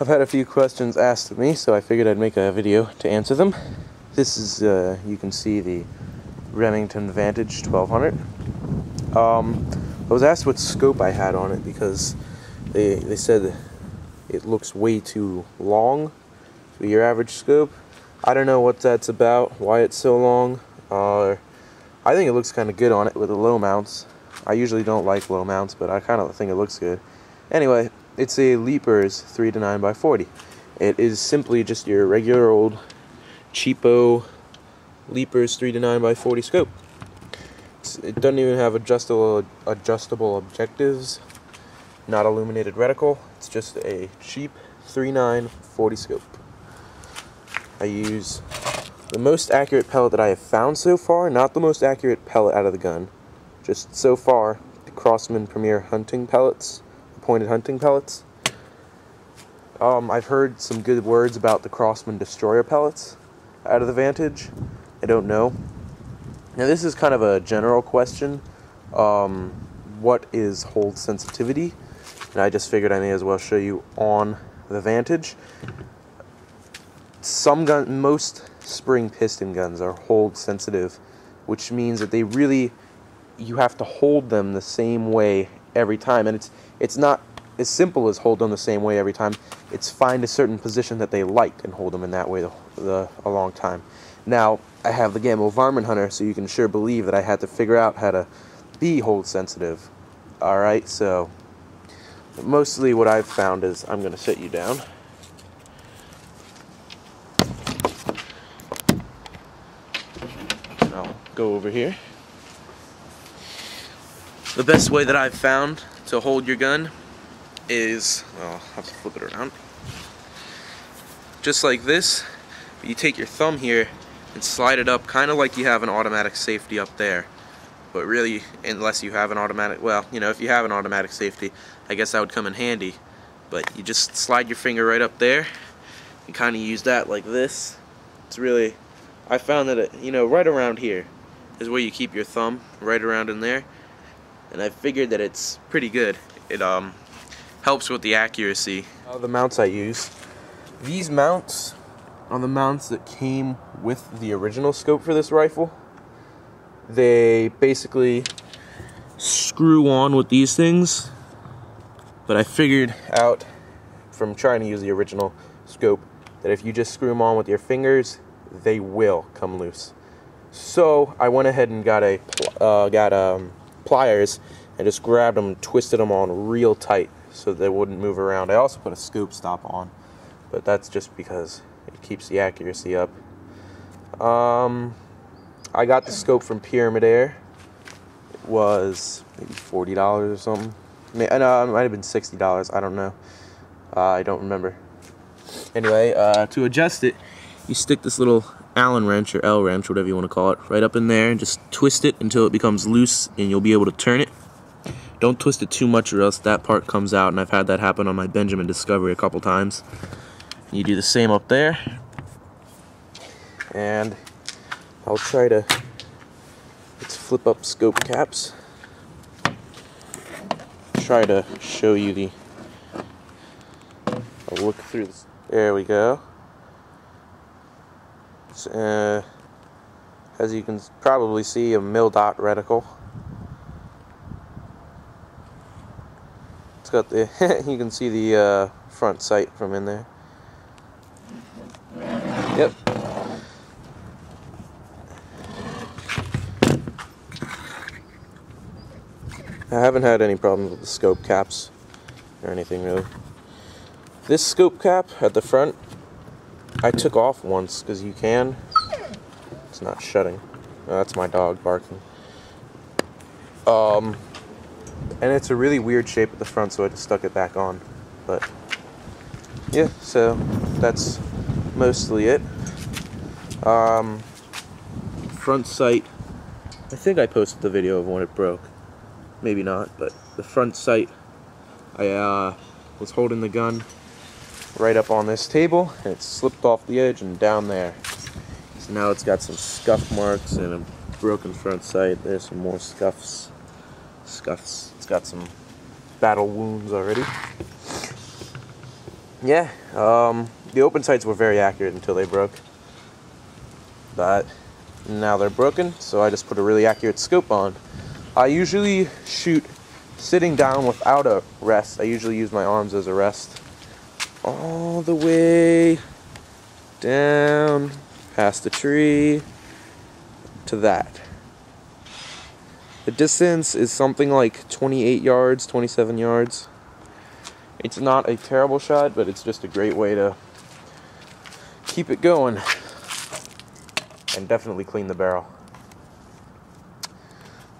I've had a few questions asked of me, so I figured I'd make a video to answer them. This is, you can see the Remington Vantage 1200. I was asked what scope I had on it because they said it looks way too long for your average scope. I don't know what that's about, why it's so long. I think it looks kind of good on it with the low mounts. I usually don't like low mounts, but I kind of think it looks good. Anyway, it's a Leapers 3 to 9 by 40. It is simply just your regular old cheapo Leapers 3 to 9 by 40 scope. It doesn't even have adjustable objectives, not illuminated reticle. It's just a cheap 3.9 40 scope. I use the most accurate pellet that I have found so far, not the most accurate pellet out of the gun. Just so far, the Crosman Premier hunting pellets, the pointed hunting pellets. I've heard some good words about the Crosman Destroyer pellets out of the Vantage. I don't know. Now this is kind of a general question. What is hold sensitivity? And I just figured I may as well show you on the Vantage. Most spring piston guns are hold sensitive, which means that you have to hold them the same way every time. And it's not as simple as hold them the same way every time. It's find a certain position that they like and hold them in that way a long time. Now, I have the Gamble Varmint Hunter, so you can sure believe that I had to figure out how to be hold sensitive. Alright, so mostly what I've found is, I'm going to sit you down. And I'll go over here. The best way that I've found to hold your gun is, well, I'll have to flip it around. Just like this, you take your thumb here and slide it up kind of like you have an automatic safety up there. But really, unless you have an automatic, well, you know, if you have an automatic safety, I guess that would come in handy. But you just slide your finger right up there and kind of use that like this. It's really, I found that, you know, right around here is where you keep your thumb, right around in there. And I figured that it's pretty good. It helps with the accuracy. The mounts I use. These mounts are the mounts that came with the original scope for this rifle. They basically screw on with these things, but I figured out from trying to use the original scope that if you just screw them on with your fingers, they will come loose. So I went ahead and got pliers and just grabbed them and twisted them on real tight so they wouldn't move around. I also put a scope stop on, but that's just because it keeps the accuracy up. I got the scope from Pyramid Air. It was maybe $40 or something. No, it might have been $60. I don't know. I don't remember. Anyway, to adjust it, you stick this little Allen wrench or L wrench, whatever you want to call it, right up in there and just twist it until it becomes loose and you'll be able to turn it. Don't twist it too much or else that part comes out, and I've had that happen on my Benjamin Discovery a couple times. You do the same up there, and I'll try to, let's flip up scope caps, try to show you I'll look through this. There we go. As you can probably see, a mil-dot reticle. It's got the, you can see the front sight from in there. Yep. I haven't had any problems with the scope caps or anything really. This scope cap at the front, I took off once because you can. It's not shutting. Oh, that's my dog barking. And it's a really weird shape at the front, so I just stuck it back on. But yeah, so that's mostly it. Front sight, I think I posted the video of when it broke. Maybe not, but the front sight, I was holding the gun right up on this table, and it slipped off the edge and down there. So now it's got some scuff marks and a broken front sight. There's some more scuffs. It's got some battle wounds already. yeah, the open sights were very accurate until they broke. But now they're broken, so I just put a really accurate scope on. I usually shoot sitting down without a rest. I usually use my arms as a rest. All the way down past the tree to that. The distance is something like 28 yards, 27 yards. It's not a terrible shot, but it's just a great way to keep it going and definitely clean the barrel.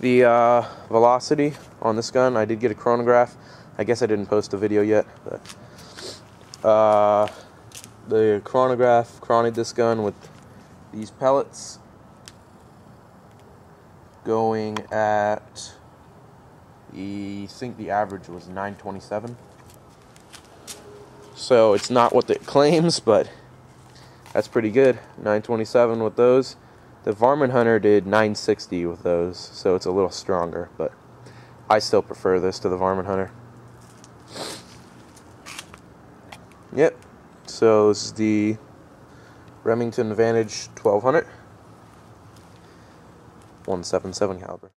The velocity on this gun, I did get a chronograph. I guess I didn't post a video yet, but the chronograph chroned this gun with these pellets going at, I think the average was 927. So it's not what it claims, but that's pretty good. 927 with those. The Varmint Hunter did 960 with those, so it's a little stronger, but I still prefer this to the Varmint Hunter. Yep, so this is the Remington Vantage 1200, 177 caliber.